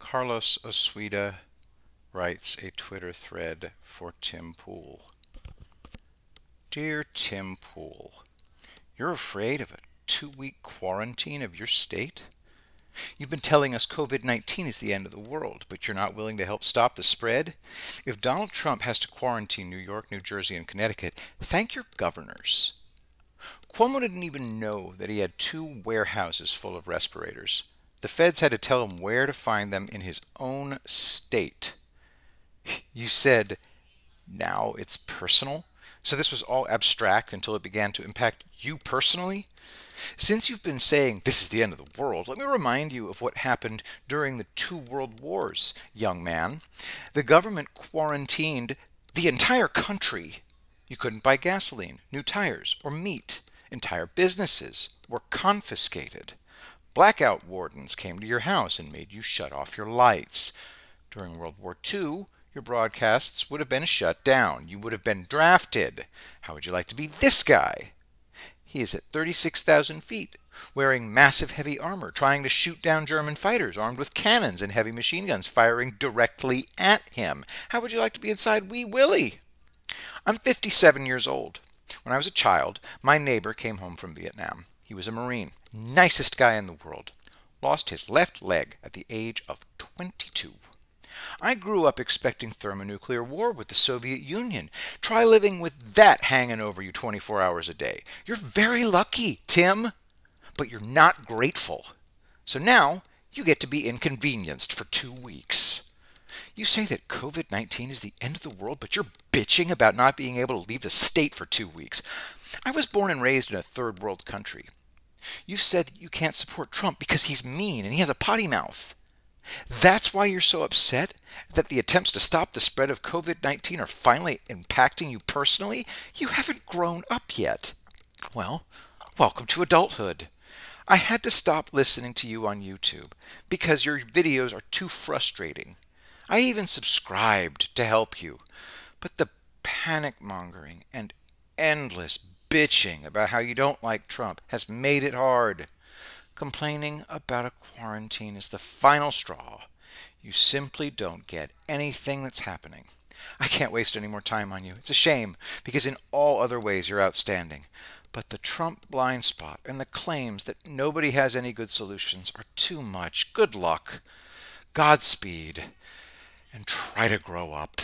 Carlos Oswida writes a Twitter thread for Tim Pool. Dear Tim Pool, you're afraid of a 2-week quarantine of your state? You've been telling us COVID-19 is the end of the world, but you're not willing to help stop the spread? If Donald Trump has to quarantine New York, New Jersey, and Connecticut, thank your governors. Cuomo didn't even know that he had 2 warehouses full of respirators. The feds had to tell him where to find them in his own state. You said, now it's personal? So this was all abstract until it began to impact you personally? Since you've been saying this is the end of the world, let me remind you of what happened during the 2 world wars, young man. The government quarantined the entire country. You couldn't buy gasoline, new tires, or meat. Entire businesses were confiscated. Blackout wardens came to your house and made you shut off your lights. During World War II, your broadcasts would have been shut down. You would have been drafted. How would you like to be this guy? He is at 36,000 feet, wearing massive heavy armor, trying to shoot down German fighters armed with cannons and heavy machine guns firing directly at him. How would you like to be inside Wee Willie? I'm 57 years old. When I was a child, my neighbor came home from Vietnam. He was a Marine, nicest guy in the world. Lost his left leg at the age of 22. I grew up expecting thermonuclear war with the Soviet Union. Try living with that hanging over you 24 hours a day. You're very lucky, Tim, but you're not grateful. So now you get to be inconvenienced for 2 weeks. You say that COVID-19 is the end of the world, but you're bitching about not being able to leave the state for 2 weeks. I was born and raised in a third world country. You've said you can't support Trump because he's mean and he has a potty mouth. That's why you're so upset that the attempts to stop the spread of COVID-19 are finally impacting you personally? You haven't grown up yet. Well, welcome to adulthood. I had to stop listening to you on YouTube because your videos are too frustrating. I even subscribed to help you, but the panic mongering and endless bitching about how you don't like Trump has made it hard. Complaining about a quarantine is the final straw. You simply don't get anything that's happening. I can't waste any more time on you. It's a shame, because in all other ways you're outstanding. But the Trump blind spot and the claims that nobody has any good solutions are too much. Good luck. Godspeed. And try to grow up.